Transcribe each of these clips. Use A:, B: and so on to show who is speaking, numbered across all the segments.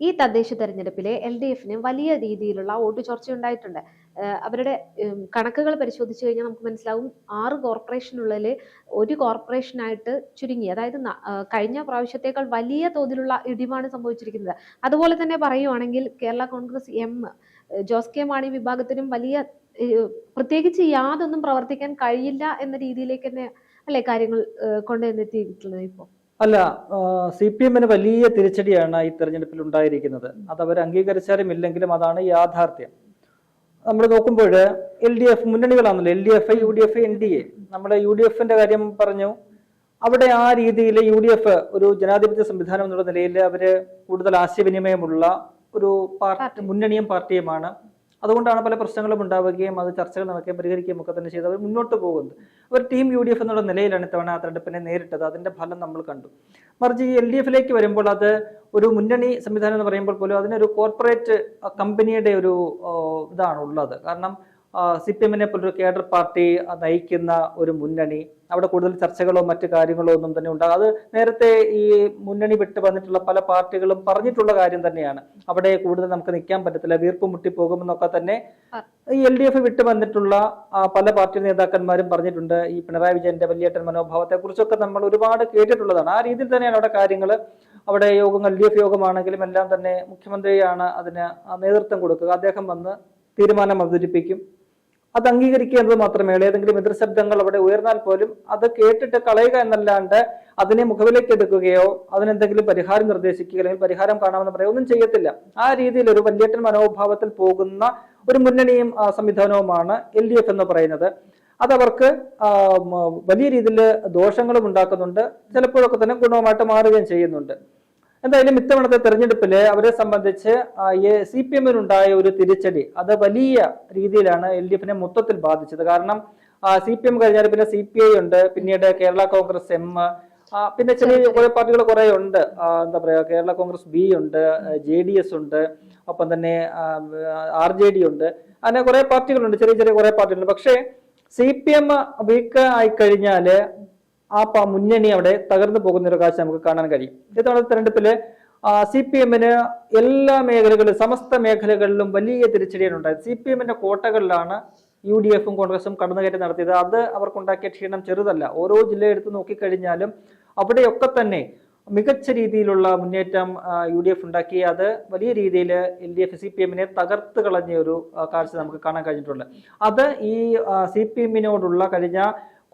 A: ഈ തദ്ദേശ തെരഞ്ഞെടുപ്പിലെ LDFന് വലിയ രീതിയിലുള്ള വോട്ട് ചോർച്ച ഉണ്ടായിട്ടുണ്ട്. അവരുടെ കണക്കുകൾ പരിശോധിച്ചു കഴിഞ്ഞാൽ നമുക്ക് മനസ്സിലാവും 6 കോർപ്പറേഷനുള്ളിൽ ഒരു കോർപ്പറേഷനായിട്ട് ചുരുങ്ങി. അതായത് കഴിഞ്ഞ പ്രാവശ്യത്തേക്കാൾ വലിയ തോതിലുള്ള ഇടിവാണ് സംഭവിച്ചിരിക്കുന്നത്. അതുപോലെ തന്നെ പറയുവാണെങ്കിൽ കേരള കോൺഗ്രസ് എം ജോസ് കെ മാണി വിഭാഗത്തിനും വലിയ പ്രത്യേകിച്ച് യാതൊന്നും പ്രവർത്തിക്കാൻ കഴിയില്ല എന്ന രീതിയിലേക്ക് തന്നെ അല്ലെ കാര്യങ്ങൾ കൊണ്ടുവന്നെത്തിയിട്ടുള്ളത് ഇപ്പോൾ.
B: അല്ല, CPM-ന് വലിയ തിരിച്ചടിയാണ് ഈ തെരഞ്ഞെടുപ്പിൽ ഉണ്ടായിരിക്കുന്നത്. അത് അവർ അംഗീകരിച്ചാലും ഇല്ലെങ്കിലും അതാണ് യാഥാർത്ഥ്യം. നമ്മൾ നോക്കുമ്പോൾ LDF മുന്നണികളാണല്ലോ, LDF, UDF, NDA. നമ്മുടെ UDF-ന്റെ കാര്യം പറഞ്ഞു. അവിടെ ആ രീതിയിൽ UDF ഒരു ജനാധിപത്യ സംവിധാനം എന്നുള്ള നിലയിൽ അവര് കൂടുതൽ ആശയവിനിമയമുള്ള ഒരു മുന്നണിയും പാർട്ടിയുമാണ്. അതുകൊണ്ടാണ് പല പ്രശ്നങ്ങളും ഉണ്ടാവുകയും അത് ചർച്ചകൾ നടക്കുകയും പരിഹരിക്കുകയും ഒക്കെ തന്നെ ചെയ്ത് അവർ മുന്നോട്ട് പോകുന്നത്. അവർ ടീം UDF എന്നുള്ള നിലയിലാണ് ഇത്തവണ ആ തെരഞ്ഞെടുപ്പിനെ നേരിട്ടത്. അതിന്റെ ഫലം നമ്മൾ കണ്ടു. മറിച്ച് ഈ LDF-ലേക്ക് വരുമ്പോൾ അത് ഒരു മുന്നണി സംവിധാനം എന്ന് പറയുമ്പോൾ പോലും അതിനൊരു കോർപ്പറേറ്റ് കമ്പനിയുടെ ഒരു ഇതാണ് ഉള്ളത്. കാരണം CPM-നെ പോലൊരു കേഡർ പാർട്ടി നയിക്കുന്ന ഒരു മുന്നണി, അവിടെ കൂടുതൽ ചർച്ചകളോ മറ്റു കാര്യങ്ങളോ ഒന്നും തന്നെ ഉണ്ടാകും. അത് നേരത്തെ ഈ മുന്നണി വിട്ട് വന്നിട്ടുള്ള പല പാർട്ടികളും പറഞ്ഞിട്ടുള്ള കാര്യം തന്നെയാണ്. അവിടെ കൂടുതൽ നമുക്ക് നിൽക്കാൻ പറ്റത്തില്ല, വീർപ്പ് മുട്ടിപ്പോകുമെന്നൊക്കെ തന്നെ ഈ LDF വിട്ട് വന്നിട്ടുള്ള പല പാർട്ടി നേതാക്കന്മാരും പറഞ്ഞിട്ടുണ്ട്. ഈ പിണറായി വിജയന്റെ വലിയേട്ടൻ മനോഭാവത്തെ കുറിച്ചൊക്കെ നമ്മൾ ഒരുപാട് കേട്ടിട്ടുള്ളതാണ്. ആ രീതിയിൽ തന്നെയാണ് അവിടെ കാര്യങ്ങൾ. അവിടെ യോഗങ്ങൾ LDF യോഗമാണെങ്കിലും എല്ലാം തന്നെ മുഖ്യമന്ത്രിയാണ് അതിന് നേതൃത്വം കൊടുക്കുക. അദ്ദേഹം വന്ന് തീരുമാനം അവതരിപ്പിക്കും. അത് അംഗീകരിക്കുക എന്നത് മാത്രമേ ഉള്ളൂ. ഏതെങ്കിലും എതിർശബ്ദങ്ങൾ അവിടെ ഉയർന്നാൽ പോലും അത് കേട്ടിട്ട് കളയുക എന്നല്ലാണ്ട് അതിനെ മുഖവിലേക്ക് എടുക്കുകയോ അതിനെന്തെങ്കിലും പരിഹാരം നിർദ്ദേശിക്കുകയോ അല്ലെങ്കിൽ പരിഹാരം കാണാമെന്ന് പറയുക ഒന്നും ചെയ്യത്തില്ല. ആ രീതിയിൽ ഒരു വലിയേട്ടൻ മനോഭാവത്തിൽ പോകുന്ന ഒരു മുന്നണിയും സംവിധാനവുമാണ് LDF എന്ന് പറയുന്നത്. അതവർക്ക് വലിയ രീതിയിൽ ദോഷങ്ങളും ഉണ്ടാക്കുന്നുണ്ട്, ചിലപ്പോഴൊക്കെ തന്നെ ഗുണവുമായിട്ട് മാറുകയും ചെയ്യുന്നുണ്ട്. എന്തായാലും ഇത്തവണത്തെ തെരഞ്ഞെടുപ്പില് അവരെ സംബന്ധിച്ച് CPM-നുണ്ടായ ഒരു തിരിച്ചടി അത് വലിയ രീതിയിലാണ് LDF-നെ മൊത്തത്തിൽ ബാധിച്ചത്. കാരണം CPM കഴിഞ്ഞാൽ പിന്നെ CPI ഉണ്ട്, പിന്നീട് കേരള കോൺഗ്രസ് എം, പിന്നെ ചെറിയ കുറെ പാർട്ടികൾ കുറെ ഉണ്ട്. എന്താ പറയാ, കേരള കോൺഗ്രസ് B ഉണ്ട്, JDS ഉണ്ട്, ഒപ്പം തന്നെ RJD ഉണ്ട്. അങ്ങനെ കുറെ പാർട്ടികളുണ്ട്, ചെറിയ ചെറിയ കുറെ പാർട്ടികളുണ്ട്. പക്ഷേ CPM വീക്ക് ആയി കഴിഞ്ഞാല് ആ മുന്നണി അവിടെ തകർന്നു പോകുന്ന ഒരു കാഴ്ച നമുക്ക് കാണാൻ കഴിയും. ഇത്തവണ തെരഞ്ഞെടുപ്പില് CPM-ന് എല്ലാ മേഖലകളിലും സമസ്ത മേഖലകളിലും വലിയ തിരിച്ചടിയാണ് ഉണ്ടായത്. CPM-ന്റെ കോട്ടകളിലാണ് UDF-ഉം കോൺഗ്രസും കടന്നുകയറ്റം നടത്തിയത്. അത് അവർക്കുണ്ടാക്കിയ ക്ഷീണം ചെറുതല്ല. ഓരോ ജില്ല എടുത്ത് നോക്കിക്കഴിഞ്ഞാലും അവിടെയൊക്കെ തന്നെ മികച്ച രീതിയിലുള്ള മുന്നേറ്റം UDF ഉണ്ടാക്കി. അത് വലിയ രീതിയിൽ LDF CPM-നെ തകർത്ത് കളഞ്ഞ ഒരു കാഴ്ച നമുക്ക് കാണാൻ കഴിഞ്ഞിട്ടുള്ളത്. അത് ഈ CPM-നോടുള്ള കഴിഞ്ഞ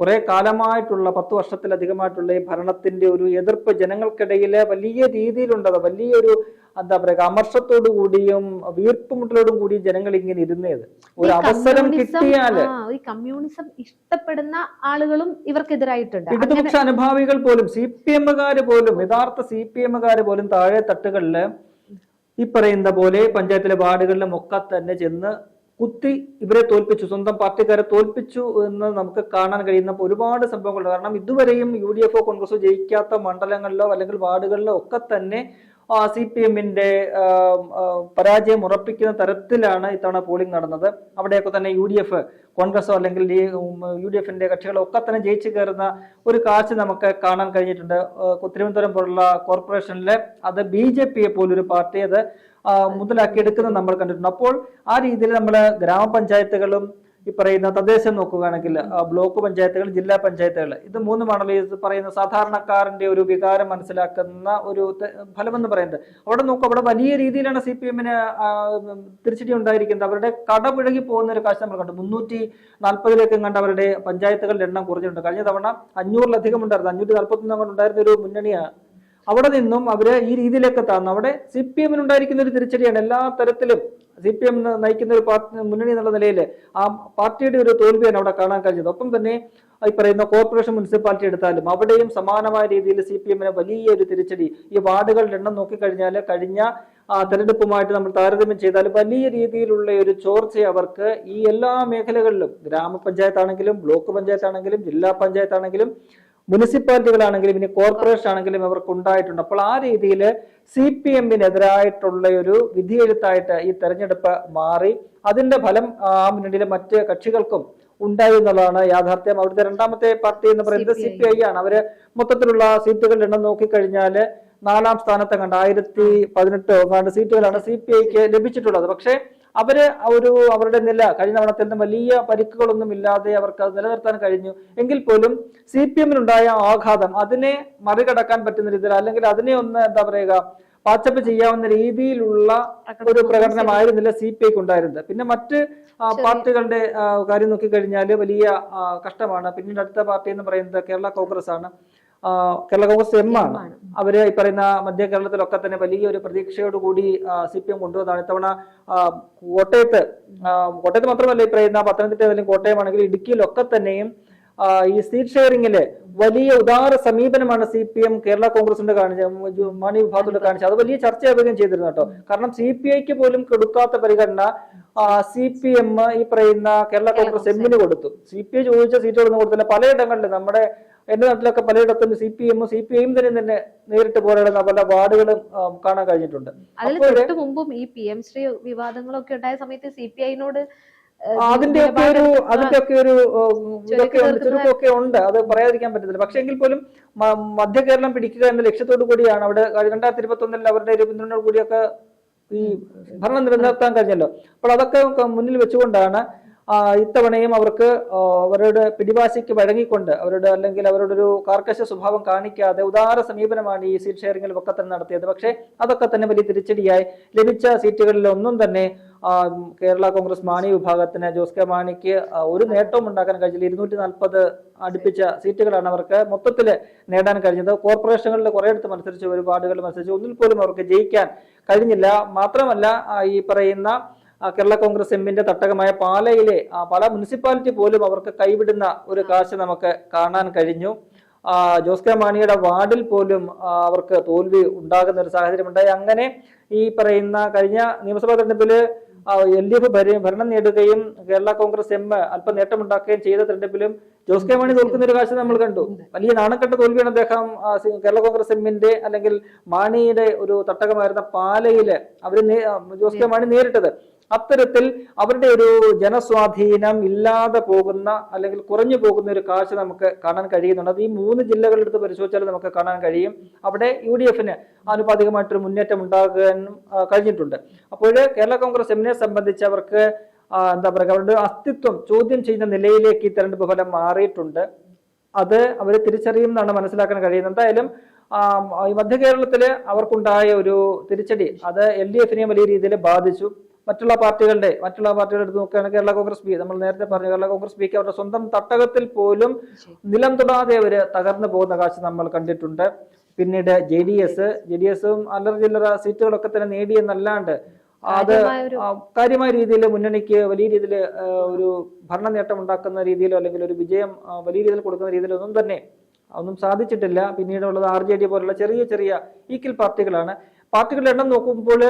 B: കുറെ കാലമായിട്ടുള്ള 10 വർഷത്തിലധികമായിട്ടുള്ള ഈ ഭരണത്തിന്റെ ഒരു എതിർപ്പ് ജനങ്ങൾക്കിടയിൽ വലിയ രീതിയിലുണ്ടത്. വലിയൊരു എന്താ പറയുക, അമർഷത്തോടു കൂടിയും വീർപ്പുമുട്ടലോടും കൂടി ജനങ്ങൾ ഇങ്ങനെ ഇരുന്നത്. ഒരു അവസരം കിട്ടിയാല്
A: കമ്മ്യൂണിസം ഇഷ്ടപ്പെടുന്ന ആളുകളും ഇവർക്കെതിരായിട്ടുണ്ട്.
B: ഇടതുപക്ഷ അനുഭാവികൾ പോലും, CPM-കാര് പോലും, യഥാർത്ഥ CPM-കാര് പോലും താഴെ തട്ടുകളില് ഈ പറയുന്ന പോലെ പഞ്ചായത്തിലെ വാർഡുകളിലും ഒക്കെ തന്നെ ചെന്ന് കുത്തി ഇവരെ തോൽപ്പിച്ചു, സ്വന്തം പാർട്ടിക്കാരെ തോൽപ്പിച്ചു എന്ന് നമുക്ക് കാണാൻ കഴിയുന്ന ഒരുപാട് സംഭവങ്ങളുണ്ട്. കാരണം ഇതുവരെയും UDF-ഓ കോൺഗ്രസോ ജയിക്കാത്ത മണ്ഡലങ്ങളിലോ അല്ലെങ്കിൽ വാർഡുകളിലോ ഒക്കെ തന്നെ CPM-ന്റെ പരാജയം ഉറപ്പിക്കുന്ന തരത്തിലാണ് ഇത്തവണ പോളിംഗ് നടന്നത്. അവിടെയൊക്കെ തന്നെ UDF കോൺഗ്രസോ അല്ലെങ്കിൽ UDF-ന്റെ കക്ഷികളോ ഒക്കെ തന്നെ ജയിച്ചു കയറുന്ന ഒരു കാഴ്ച നമുക്ക് കാണാൻ കഴിഞ്ഞിട്ടുണ്ട്. തിരുവനന്തപുരം പോലുള്ള കോർപ്പറേഷനിലെ അത് BJP-യെ പോലൊരു പാർട്ടി അത് മുതലാക്കിയെടുക്കുന്നത് നമ്മൾ കണ്ടിട്ടുണ്ട്. അപ്പോൾ ആ രീതിയിൽ നമ്മൾ ഗ്രാമപഞ്ചായത്തുകളും ഈ പറയുന്ന തദ്ദേശം നോക്കുകയാണെങ്കിൽ ബ്ലോക്ക് പഞ്ചായത്തുകൾ, ജില്ലാ പഞ്ചായത്തുകൾ, ഇത് മൂന്നുമാണല്ലോ ഈ പറയുന്ന സാധാരണക്കാരന്റെ ഒരു വികാരം മനസ്സിലാക്കുന്ന ഒരു ഫലമെന്ന് പറയുന്നത്. അവിടെ നോക്കും, അവിടെ വലിയ രീതിയിലാണ് CPM-ന് തിരിച്ചടി ഉണ്ടായിരിക്കുന്നത്. അവരുടെ കടപുഴകി പോകുന്ന ഒരു കാഴ്ച നമ്മൾ കണ്ടു. 340-ലേക്ക് കണ്ട് അവരുടെ പഞ്ചായത്തുകളുടെ എണ്ണം കുറഞ്ഞിട്ടുണ്ട്. കഴിഞ്ഞ തവണ 500-ലധികം ഉണ്ടായിരുന്നു, 541 ഉണ്ടായിരുന്ന ഒരു മുന്നണിയാണ്. അവിടെ നിന്നും അവര് ഈ രീതിയിലേക്ക് എത്താന്ന്. അവിടെ CPM-നുണ്ടായിരിക്കുന്ന ഒരു തിരിച്ചടിയാണ്. എല്ലാ തരത്തിലും CPM നയിക്കുന്ന ഒരു മുന്നണി എന്നുള്ള നിലയിൽ ആ പാർട്ടിയുടെ ഒരു തോൽവിയാണ് അവിടെ കാണാൻ കഴിഞ്ഞത്. ഒപ്പം തന്നെ ഈ പറയുന്ന കോർപ്പറേഷൻ, മുനിസിപ്പാലിറ്റി എടുത്താലും അവിടെയും സമാനമായ രീതിയിൽ CPM-ന് വലിയൊരു തിരിച്ചടി. ഈ വാർഡുകളുടെ എണ്ണം നോക്കിക്കഴിഞ്ഞാൽ കഴിഞ്ഞ തെരഞ്ഞെടുപ്പുമായിട്ട് നമ്മൾ താരതമ്യം ചെയ്താൽ വലിയ രീതിയിലുള്ള ഒരു ചോർച്ച അവർക്ക് ഈ എല്ലാ മേഖലകളിലും, ഗ്രാമപഞ്ചായത്താണെങ്കിലും ബ്ലോക്ക് പഞ്ചായത്താണെങ്കിലും ജില്ലാ പഞ്ചായത്താണെങ്കിലും മുനിസിപ്പാലിറ്റികളാണെങ്കിലും ഇനി കോർപ്പറേഷൻ ആണെങ്കിലും അവർക്ക് ഉണ്ടായിട്ടുണ്ട്. അപ്പോൾ ആ രീതിയിൽ CPM-നെതിരായിട്ടുള്ള ഒരു വിധിയെഴുത്തായിട്ട് ഈ തെരഞ്ഞെടുപ്പ് മാറി. അതിന്റെ ഫലം ആ മുന്നണിയിലെ മറ്റ് കക്ഷികൾക്കും ഉണ്ടായി എന്നുള്ളതാണ് യാഥാർത്ഥ്യം. അവിടുത്തെ രണ്ടാമത്തെ പാർട്ടി എന്ന് പറയുന്നത് CPI ആണ്. അവര് മൊത്തത്തിലുള്ള സീറ്റുകളുടെ എണ്ണം നോക്കിക്കഴിഞ്ഞാൽ 4ാം സ്ഥാനത്ത് കണ്ട 1018 സീറ്റുകളാണ് CPIക്ക് ലഭിച്ചിട്ടുള്ളത്. പക്ഷേ അവരുടെ നില കഴിഞ്ഞ തവണത്തിൽ നിന്ന് വലിയ പരിക്കുകളൊന്നും ഇല്ലാതെ അവർക്ക് അത് നിലനിർത്താൻ കഴിഞ്ഞു. എങ്കിൽ പോലും CPMനുണ്ടായ ആഘാതം അതിനെ മറികടക്കാൻ പറ്റുന്ന രീതിയിൽ, അല്ലെങ്കിൽ അതിനെ ഒന്ന് എന്താ പറയുക, പാച്ചപ്പ് ചെയ്യാവുന്ന രീതിയിലുള്ള ഒരു പ്രകടനമായിരുന്നില്ല CPIക്ക് ഉണ്ടായിരുന്നത്. പിന്നെ മറ്റ് പാർട്ടികളുടെ കാര്യം നോക്കിക്കഴിഞ്ഞാൽ വലിയ കഷ്ടമാണ്. പിന്നീട് അടുത്ത പാർട്ടി എന്ന് പറയുന്നത് കേരള കോൺഗ്രസ് ആണ്. കേരള കോൺഗ്രസ് എം ആണ്. അവര് ഈ പറയുന്ന മധ്യ കേരളത്തിലൊക്കെ തന്നെ വലിയൊരു പ്രതീക്ഷയോടുകൂടി CPM കൊണ്ടുവന്നതാണ്. ഇത്തവണ കോട്ടയത്ത് മാത്രമല്ല, ഈ പറയുന്ന പത്തനംതിട്ട അല്ലെങ്കിൽ കോട്ടയമാണെങ്കിൽ ഇടുക്കിയിലൊക്കെ തന്നെയും ഈ സീറ്റ് ഷെയറിംഗില് വലിയ ഉദാര സമീപനമാണ് CPM കേരള കോൺഗ്രസിന്റെ മാണി വിഭാഗത്തോട് കാണിച്ചത്. അത് വലിയ ചർച്ചയാവുകയും ചെയ്തിരുന്നു കേട്ടോ. കാരണം CPIക്ക് പോലും കൊടുക്കാത്ത പരിഗണന CPM ഈ പറയുന്ന കേരള കോൺഗ്രസ് എമ്മിന് കൊടുത്തു. CPI ചോദിച്ച സീറ്റുകളൊന്നും കൊടുത്തില്ല. പലയിടങ്ങളിൽ എന്റെ നാട്ടിലൊക്കെ പലയിടത്തും CPIയും തന്നെ നേരിട്ട് പോരാടുന്ന പല വാർഡുകളും കാണാൻ കഴിഞ്ഞിട്ടുണ്ട്.
A: അതിൽ തൊട്ട് മുമ്പും ഈ PM ശ്രീ വിവാദങ്ങളൊക്കെ ഉണ്ടായ സമയത്ത് CPIനോട്
B: അതിന്റെയൊക്കെ ഒരു ചുരുക്കമൊക്കെ ഉണ്ട്, അത് പറയാതിരിക്കാൻ പറ്റത്തില്ല. പക്ഷെ എങ്കിൽ പോലും മധ്യ കേരളം പിടിക്കുക എന്ന ലക്ഷ്യത്തോടു കൂടിയാണ് അവിടെ 2021 അവരുടെ ഒരു പിന്തുണയോട് കൂടിയൊക്കെ ഈ ഭരണം നിലനിർത്താൻ കഴിഞ്ഞല്ലോ. അപ്പോൾ അതൊക്കെ മുന്നിൽ വെച്ചുകൊണ്ടാണ് ഇത്തവണയും അവർക്ക് അവരുടെ പിടിവാശിക്ക് വഴങ്ങിക്കൊണ്ട് അവരുടെ ഒരു കാർക്കശ സ്വഭാവം കാണിക്കാതെ ഉദാര സമീപനമാണ് ഈ സീറ്റ് ഷെയറിംഗിൽ ഒക്കെ തന്നെ നടത്തിയത്. പക്ഷേ അതൊക്കെ തന്നെ വലിയ തിരിച്ചടിയായി. ലഭിച്ച സീറ്റുകളിൽ ഒന്നും തന്നെ കേരള കോൺഗ്രസ് മാണി വിഭാഗത്തിന്, ജോസ് കെ മാണിക്ക് ഒരു നേട്ടവും ഉണ്ടാക്കാൻ കഴിഞ്ഞില്ല. 240 അടുപ്പിച്ച സീറ്റുകളാണ് അവർക്ക് മൊത്തത്തിൽ നേടാൻ കഴിഞ്ഞത്. കോർപ്പറേഷനുകളിൽ കുറേയിടത്ത് മത്സരിച്ചു, ഒരു വാർഡുകളിൽ മത്സരിച്ചു, ഒന്നിൽ പോലും അവർക്ക് ജയിക്കാൻ കഴിഞ്ഞില്ല. മാത്രമല്ല ഈ പറയുന്ന കേരള കോൺഗ്രസ് എമ്മിന്റെ തട്ടകമായ പാല മുനിസിപ്പാലിറ്റി പോലും അവർക്ക് കൈവിടുന്ന ഒരു കാഴ്ച നമുക്ക് കാണാൻ കഴിഞ്ഞു. ജോസ് കെ മാണിയുടെ വാർഡിൽ പോലും അവർക്ക് തോൽവി ഉണ്ടാകുന്ന ഒരു സാഹചര്യം ഉണ്ടായി. അങ്ങനെ ഈ പറയുന്ന കഴിഞ്ഞ നിയമസഭാ തെരഞ്ഞെടുപ്പില് LDF ഭരണം നേടുകയും കേരള കോൺഗ്രസ് എം അല്പം നേട്ടമുണ്ടാക്കുകയും ചെയ്ത തെരഞ്ഞെടുപ്പിലും ജോസ് കെ മാണി തോൽക്കുന്ന ഒരു കാഴ്ച നമ്മൾ കണ്ടു. വലിയ നാണക്കെട്ട തോൽവിയാണ് അദ്ദേഹം കേരള കോൺഗ്രസ് എമ്മിന്റെ അല്ലെങ്കിൽ മാണിയുടെ ഒരു തട്ടകമായിരുന്ന പാലയില് ജോസ് കെ മാണി നേരിട്ടത്. അത്തരത്തിൽ അവരുടെ ഒരു ജനസ്വാധീനം ഇല്ലാതെ പോകുന്ന അല്ലെങ്കിൽ കുറഞ്ഞു പോകുന്ന ഒരു കാഴ്ച നമുക്ക് കാണാൻ കഴിയുന്നുണ്ട്. അത് ഈ 3 ജില്ലകളെടുത്ത് പരിശോധിച്ചാൽ നമുക്ക് കാണാൻ കഴിയും. അവിടെ UDFന് ആനുപാതികമായിട്ടൊരു മുന്നേറ്റം ഉണ്ടാകാനും കഴിഞ്ഞിട്ടുണ്ട്. അപ്പോൾ കേരള കോൺഗ്രസ് എമ്മിനെ സംബന്ധിച്ച് അവർക്ക് എന്താ പറയുക, അവരുടെ അസ്തിത്വം ചോദ്യം ചെയ്യുന്ന നിലയിലേക്ക് ഈ തെരഞ്ഞെടുപ്പ് ഫലം മാറിയിട്ടുണ്ട്. അത് അവർ തിരിച്ചറിയുമെന്നാണ് മനസ്സിലാക്കാൻ കഴിയുന്നത്. എന്തായാലും മധ്യ കേരളത്തില് അവർക്കുണ്ടായ ഒരു തിരിച്ചടി അത് LDFനെ വലിയ രീതിയിൽ ബാധിച്ചു. മറ്റുള്ള പാർട്ടികളുടെ എടുത്ത് നോക്കുകയാണെങ്കിൽ കേരള കോൺഗ്രസ് നമ്മൾ നേരത്തെ പറഞ്ഞു, കേരള കോൺഗ്രസ് പിക്ക് അവരുടെ സ്വന്തം തട്ടകത്തിൽ പോലും നിലം തൊടാതെ അവര് തകർന്നു പോകുന്ന കാഴ്ച നമ്മൾ കണ്ടിട്ടുണ്ട്. പിന്നീട് JDSും അല്ലറ ചില്ലറ സീറ്റുകളൊക്കെ തന്നെ നേടിയെന്നല്ലാണ്ട് അത് കാര്യമായ രീതിയിൽ മുന്നണിക്ക് വലിയ രീതിയിൽ ഒരു ഭരണ നേട്ടം ഉണ്ടാക്കുന്ന രീതിയിലോ അല്ലെങ്കിൽ ഒരു വിജയം വലിയ രീതിയിൽ കൊടുക്കുന്ന രീതിയിലോ ഒന്നും സാധിച്ചിട്ടില്ല. പിന്നീടുള്ളത് RJD പോലുള്ള ചെറിയ ഈക്വൽ പാർട്ടികളാണ്. പാർട്ടികളുടെ എണ്ണം നോക്കുമ്പോൾ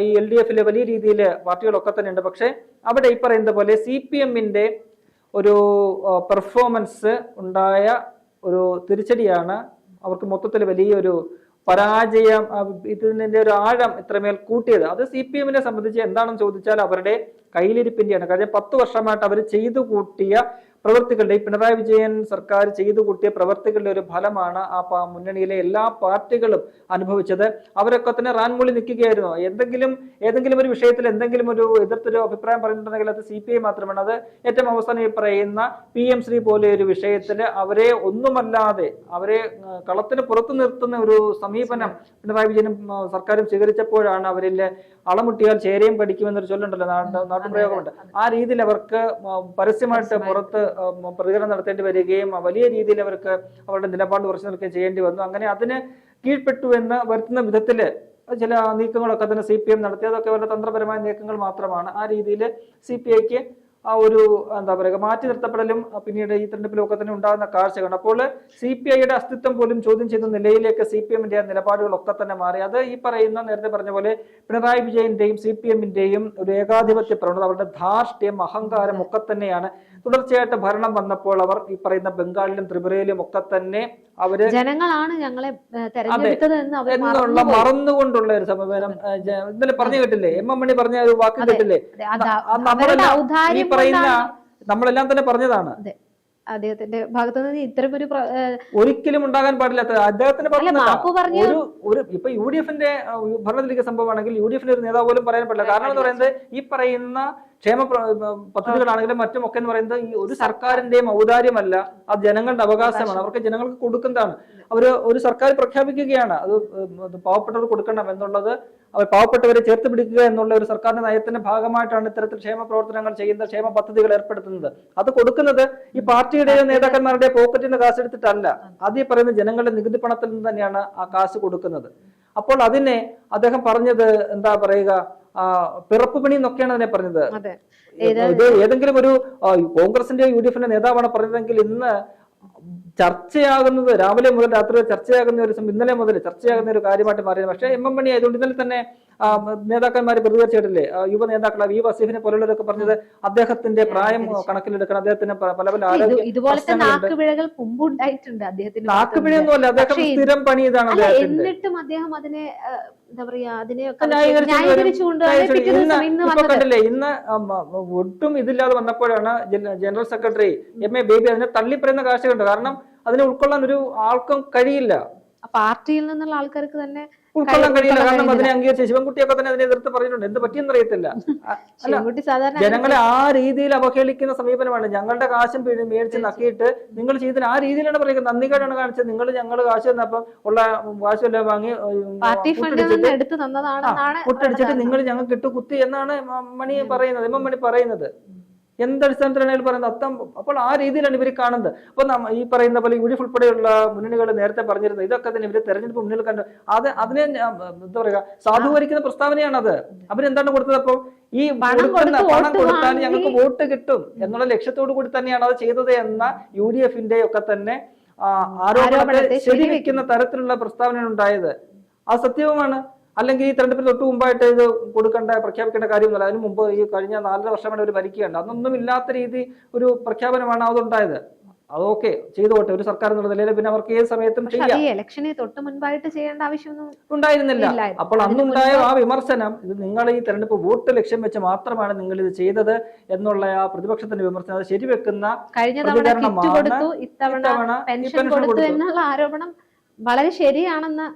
B: ഈ LDFിലെ വലിയ രീതിയിൽ പാർട്ടികളൊക്കെ തന്നെ ഉണ്ട്. പക്ഷെ അവിടെ ഈ പറയുന്ന പോലെ CPMന്റെ ഒരു പെർഫോമൻസ് ഉണ്ടായ ഒരു തിരിച്ചടിയാണ് അവർക്ക് മൊത്തത്തിൽ വലിയൊരു പരാജയം, ഇതിന്റെ ഒരു ആഴം ഇത്രമേൽ കൂട്ടിയത്. അത് CPMനെ സംബന്ധിച്ച് എന്താണെന്ന് ചോദിച്ചാൽ അവരുടെ കയ്യിലിരിപ്പിന്റെയാണ്. കഴിഞ്ഞ 10 വർഷമായിട്ട് അവർ ചെയ്തു കൂട്ടിയ പ്രവൃത്തികളുടെ, പിണറായി വിജയൻ സർക്കാർ ചെയ്തു കൂട്ടിയ പ്രവൃത്തികളുടെ ഒരു ഫലമാണ് ആ മുന്നണിയിലെ എല്ലാ പാർട്ടികളും അനുഭവിച്ചത്. അവരൊക്കെ തന്നെ റാൻമൂളി നിൽക്കുകയായിരുന്നു. ഏതെങ്കിലും ഒരു വിഷയത്തിൽ എന്തെങ്കിലും ഒരു എതിർത്തൊരു അഭിപ്രായം പറഞ്ഞിട്ടുണ്ടെങ്കിൽ അത് CPI മാത്രമാണ്. അത് ഏറ്റവും അവസാനം ഈ പറയുന്ന PM ശ്രീ പോലെ ഒരു വിഷയത്തിൽ അവരെ ഒന്നുമല്ലാതെ അവരെ കളത്തിന് പുറത്തു നിർത്തുന്ന ഒരു സമീപനം പിണറായി വിജയനും സർക്കാരും സ്വീകരിച്ചപ്പോഴാണ് അവരിൽ അളമുട്ടിയാൽ ചേരയും കടിക്കുമെന്നൊരു ചൊല്ലുണ്ടല്ലോ, നാട്ടുപ്രയോഗമുണ്ട്. ആ രീതിയിൽ അവർക്ക് പരസ്യമായിട്ട് പുറത്ത് പ്രതികരണം നടത്തേണ്ടി വരികയും വലിയ രീതിയിൽ അവർക്ക് അവരുടെ നിലപാട് ഉറച്ചു നിൽക്കുകയും ചെയ്യേണ്ടി വന്നു. അങ്ങനെ അതിന് കീഴ്പ്പെട്ടു എന്ന് വരുത്തുന്ന വിധത്തില് ചില നീക്കങ്ങളൊക്കെ തന്നെ CPM നടത്തി. അതൊക്കെ അവരുടെ തന്ത്രപരമായ നീക്കങ്ങൾ മാത്രമാണ്. ആ രീതിയിൽ CPIക്ക് ആ ഒരു എന്താ പറയുക മാറ്റി നിർത്തപ്പെടലും പിന്നീട് ഈ തെരഞ്ഞെടുപ്പിലൊക്കെ തന്നെ ഉണ്ടാകുന്ന കാഴ്ചകളാണ്. അപ്പോൾ CPIയുടെ അസ്തിത്വം പോലും ചോദ്യം ചെയ്യുന്ന നിലയിലേക്ക് CPMന്റെ നിലപാടുകളൊക്കെ തന്നെ മാറി. അത് ഈ പറയുന്ന നേരത്തെ പറഞ്ഞ പോലെ പിണറായി വിജയന്റെയും CPMന്റെയും ഒരു ഏകാധിപത്യ പ്രവണത, അവരുടെ ധാർഷ്ട്യം, അഹങ്കാരം ഒക്കെ തന്നെയാണ്. തുടർച്ചയായിട്ട് ഭരണം വന്നപ്പോൾ അവർ ഈ പറയുന്ന ബംഗാളിലും ത്രിപുരയിലും ഒക്കെ തന്നെ അവര്
A: ജനങ്ങളാണ് ഞങ്ങളെ തെരഞ്ഞെടുത്തത്
B: എന്നുള്ള മറന്നുകൊണ്ടുള്ള ഒരു സമീപനം ഇന്നലെ പറഞ്ഞു കേട്ടില്ലേ, M മണി പറഞ്ഞ ഒരു വാക്ക് കേട്ടില്ലേ, ഈ പറയുന്ന നമ്മളെല്ലാം തന്നെ പറഞ്ഞതാണ്.
A: അദ്ദേഹത്തിന്റെ ഭാഗത്തു നിന്ന് ഇത്തരം ഒരു
B: ഒരിക്കലും ഉണ്ടാകാൻ പാടില്ലാത്ത അദ്ദേഹത്തിന്റെ
A: മാപ്പ് പറഞ്ഞു.
B: ഒരു ഇപ്പൊ UDF-ന്റെ ഭരണത്തിലേക്ക് സംഭവമാണെങ്കിൽ UDF-ന്റെ ഒരു നേതാവ് പോലും പറയാൻ പാടില്ല. കാരണം എന്ന് പറയുന്നത് ഈ പറയുന്ന ക്ഷേമ പദ്ധതികളാണെങ്കിലും മറ്റും ഒക്കെ എന്ന് പറയുന്നത് ഈ ഒരു സർക്കാരിന്റെയും ഔദാര്യമല്ല, അത് ജനങ്ങളുടെ അവകാശമാണ്, അവർക്ക് ജനങ്ങൾക്ക് കൊടുക്കുന്നതാണ്. ഒരു സർക്കാർ പ്രഖ്യാപിക്കുകയാണ് അത് പാവപ്പെട്ടവർ കൊടുക്കണം എന്നുള്ളത്, അവർ പാവപ്പെട്ടവരെ ചേർത്ത് പിടിക്കുക എന്നുള്ള ഒരു സർക്കാരിന്റെ നയത്തിന്റെ ഭാഗമായിട്ടാണ് ഇത്തരത്തിൽ ക്ഷേമ പ്രവർത്തനങ്ങൾ ചെയ്യുന്ന ക്ഷേമ പദ്ധതികൾ ഏർപ്പെടുത്തുന്നത്. അത് കൊടുക്കുന്നത് ഈ പാർട്ടിയുടെയോ നേതാക്കന്മാരുടെ പോക്കറ്റിൽ നിന്ന് കാശ് എടുത്തിട്ടല്ല, അത് ഈ പറയുന്ന ജനങ്ങളുടെ നികുതി പണത്തിൽ നിന്ന് തന്നെയാണ് ആ കാശ് കൊടുക്കുന്നത്. അപ്പോൾ അതിനെ അദ്ദേഹം പറഞ്ഞത് എന്താ പറയുക, പിറപ്പ് പണി എന്നൊക്കെയാണ് അതിനെ പറഞ്ഞത്. ഇത് ഏതെങ്കിലും ഒരു കോൺഗ്രസിന്റെ UDF-ന്റെ നേതാവാണ് പറഞ്ഞതെങ്കിൽ ഇന്ന് ചർച്ചയാകുന്നത് രാവിലെ മുതൽ രാത്രി ചർച്ചയാകുന്ന ഒരു ഇന്നലെ മുതൽ ചർച്ചയാകുന്ന ഒരു കാര്യമായിട്ട് മാറിയത്. പക്ഷേ MM മണി ആയതുകൊണ്ട് ഇന്നലെ തന്നെ നേതാക്കന്മാർ പ്രതികരിച്ചിട്ടില്ലേ, യുവ നേതാക്കൾ V വസീഫിനെ പോലുള്ളവരൊക്കെ പറഞ്ഞത് അദ്ദേഹത്തിന്റെ പ്രായം കണക്കിലെടുക്കണം, അദ്ദേഹത്തിന് പല പല
A: ഇതുപോലത്തെ നാക്കുപിഴകൾ മുമ്പുണ്ടായിട്ടുണ്ട് അദ്ദേഹത്തിന്.
B: നാക്കുപിഴയൊന്നുമല്ല, അദ്ദേഹം സ്ഥിരം പണി ഇതാണ്.
A: എന്നിട്ടും അദ്ദേഹം അതിനെ എന്താ പറയാ,
B: കണ്ടില്ലേ ഇന്ന് ഒട്ടും ഇതില്ലാതെ വന്നപ്പോഴാണ് ജനറൽ സെക്രട്ടറി MA ബേബി അതിനെ തള്ളിപ്പറയുന്ന കാഴ്ചയുണ്ട്. കാരണം അതിനെ ഉൾക്കൊള്ളാൻ ഒരു ആൾക്കും കഴിയില്ല,
A: പാർട്ടിയിൽ നിന്നുള്ള ആൾക്കാർക്ക് തന്നെ
B: ഉൾക്കൊള്ളാൻ കഴിയില്ല. കാരണം അതിനെ അംഗീകരിച്ച് ശിവൻകുട്ടിയൊക്കെ തന്നെ അതിനെ എതിർത്ത് പറഞ്ഞിട്ടുണ്ട്. എന്ത് പറ്റിയെന്ന് അറിയത്തില്ല. ജനങ്ങളെ ആ രീതിയിൽ അവഹേളിക്കുന്ന സമീപനമാണ്. ഞങ്ങളുടെ കാശും മേടിച്ച് നക്കിയിട്ട് നിങ്ങൾ ചെയ്തതിന് ആ രീതിയിലാണ് പറയുന്നത്. നന്ദികേടാണ് കാണിച്ചത്. നിങ്ങൾ ഞങ്ങൾ കാശ് തന്നപ്പം ഉള്ള കാശെല്ലാം വാങ്ങി മുട്ടടിച്ചിട്ട് നിങ്ങൾ ഞങ്ങൾക്ക് ഇട്ട് കുത്തി എന്നാണ് മണി പറയുന്നത്, MM മണി പറയുന്നത്. എന്തടിസ്ഥാനത്തിലാണ് അയാൾ പറയുന്നത്? അപ്പോൾ ആ രീതിയിലാണ് ഇവർ കാണുന്നത്. അപ്പൊ ഈ പറയുന്ന പോലെ UDF ഉൾപ്പെടെയുള്ള മുന്നണികൾ നേരത്തെ പറഞ്ഞിരുന്നത് ഇതൊക്കെ തന്നെ ഇവര് തെരഞ്ഞെടുപ്പ് മുന്നിൽ കണ്ട് അതിനെ എന്താ പറയുക സാധൂകരിക്കുന്ന പ്രസ്താവനയാണ് അത്. അവരെന്താണ് കൊടുത്തത്? അപ്പോൾ ഈ പണം കൊടുത്താൽ ഞങ്ങൾക്ക് വോട്ട് കിട്ടും എന്നുള്ള ലക്ഷ്യത്തോടു കൂടി തന്നെയാണ് അത് ചെയ്തത് എന്ന UDF-ന്റെ ഒക്കെ തന്നെ ആരോപണത്തെ ശരിവെക്കുന്ന തരത്തിലുള്ള പ്രസ്താവന ഉണ്ടായത്. അത് സത്യവുമാണ്. അല്ലെങ്കിൽ ഈ തെരഞ്ഞെടുപ്പിന് തൊട്ട് മുമ്പായിട്ട് ഇത് പ്രഖ്യാപിക്കേണ്ട കാര്യമൊന്നുമില്ല. അതിന് മുമ്പ് ഈ കഴിഞ്ഞ 4 വർഷമാണ് അവർ ഭരിക്കുകയുണ്ട്. അതൊന്നും ഇല്ലാത്ത രീതി ഒരു പ്രഖ്യാപനമാണ് അതുണ്ടായത്. അതൊക്കെ ചെയ്തോട്ടെ ഒരു സർക്കാർ എന്നുള്ള നിലയിൽ, പിന്നെ അവർക്ക് ഏത് സമയത്തും ചെയ്യാം.
A: ഇലക്ഷനെ തൊട്ട് മുൻപായിട്ട് ചെയ്യേണ്ട ആവശ്യമൊന്നും
B: ഉണ്ടായിരുന്നില്ല. അപ്പോൾ അന്നുണ്ടായ ആ വിമർശനം, ഇത് നിങ്ങൾ ഈ തെരഞ്ഞെടുപ്പ് വോട്ട് ലക്ഷ്യം വെച്ച് മാത്രമാണ് നിങ്ങൾ ഇത് ചെയ്തത് എന്നുള്ള ആ പ്രതിപക്ഷത്തിന്റെ വിമർശനം അത് ശരിവെക്കുന്ന
A: എന്നുള്ള ആരോപണം വളരെ ശരിയാണെന്ന്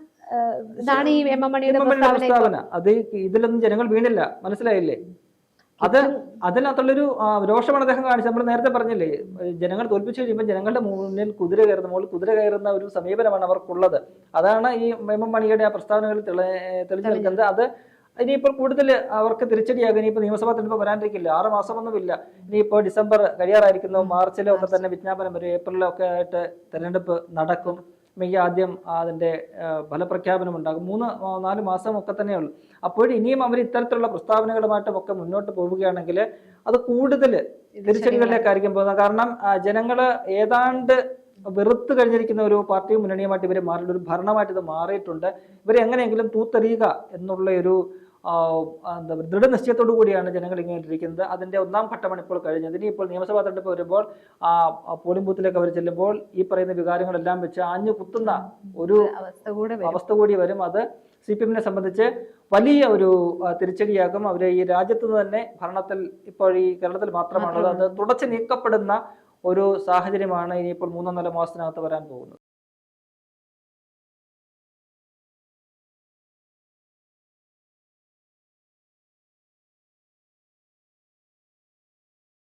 A: ഇതാണ് ഈ MM മണിയുടെ
B: പ്രസ്താവന. അത് ഇതിലൊന്നും ജനങ്ങൾ വീണില്ല, മനസ്സിലായില്ലേ? അതിനകത്തുള്ളൊരു രോഷമാണ് അദ്ദേഹം കാണിച്ചത്. നമ്മൾ നേരത്തെ പറഞ്ഞില്ലേ, ജനങ്ങൾ തോൽപ്പിച്ചു കഴിയുമ്പോൾ ജനങ്ങളുടെ മുന്നിൽ കുതിര കയറുന്ന ഒരു സമീപനമാണ് അവർക്കുള്ളത്. അതാണ് ഈ MM മണിയുടെ ആ പ്രസ്താവനകളിൽ തെളിഞ്ഞു നിൽക്കുന്നത്. അത് ഇനിയിപ്പോൾ കൂടുതൽ അവർക്ക് തിരിച്ചടിയാകും. ഇനിയിപ്പോൾ നിയമസഭാ തെരഞ്ഞെടുപ്പ് വരാണ്ടിരിക്കില്ല, 6 മാസമൊന്നുമില്ല. ഇനിയിപ്പോൾ ഡിസംബർ കഴിയാറായിരിക്കുന്നു, മാർച്ചിലോ ഒക്കെ തന്നെ വിജ്ഞാപനം വരും, ഏപ്രിലോ ഒക്കെ ആയിട്ട് തെരഞ്ഞെടുപ്പ് നടക്കും. മെയ് ആദ്യം അതിന്റെ ഫലപ്രഖ്യാപനം ഉണ്ടാകും. 3-4 മാസം ഒക്കെ തന്നെയുള്ളൂ. അപ്പോൾ ഇനിയും അവർ ഇത്തരത്തിലുള്ള പ്രസ്താവനകളുമായിട്ടും ഒക്കെ മുന്നോട്ട് പോവുകയാണെങ്കിൽ അത് കൂടുതൽ തിരിച്ചടികളിലേക്കായിരിക്കും പോകുന്നത്. കാരണം ജനങ്ങള് ഏതാണ്ട് വെറുത്ത് കഴിഞ്ഞിരിക്കുന്ന ഒരു പാർട്ടിയും മുന്നണിയുമായിട്ട് ഇവർ മാറിയിട്ട് ഒരു ഭരണമായിട്ട് ഇത് മാറിയിട്ടുണ്ട്. ഇവരെ എങ്ങനെയെങ്കിലും തൂത്തെറിയുക എന്നുള്ള ഒരു എന്താ ദൃഢനിശ്ചയത്തോടു കൂടിയാണ് ജനങ്ങൾ ഇങ്ങനെ ഇരിക്കുന്നത്. അതിന്റെ 1ാം ഘട്ടമാണ് ഇപ്പോൾ കഴിഞ്ഞത്. ഇനിയിപ്പോൾ നിയമസഭാ തെരഞ്ഞെടുപ്പ് വരുമ്പോൾ പോളിംഗ് ബൂത്തിലേക്ക് അവർ ചെല്ലുമ്പോൾ ഈ പറയുന്ന വികാരങ്ങളെല്ലാം വെച്ച് ആഞ്ഞു കുത്തുന്ന ഒരു അവസ്ഥ കൂടി വരും. അത് CPM-നെ സംബന്ധിച്ച് വലിയ ഒരു തിരിച്ചടിയാകും. അവരെ ഈ രാജ്യത്ത് തന്നെ ഭരണത്തിൽ ഇപ്പോൾ ഈ കേരളത്തിൽ മാത്രമാണുള്ളത്. അത് തുടച്ചു നീക്കപ്പെടുന്ന ഒരു സാഹചര്യമാണ് ഇനിയിപ്പോൾ 3-4 മാസത്തിനകത്ത് വരാൻ പോകുന്നത്.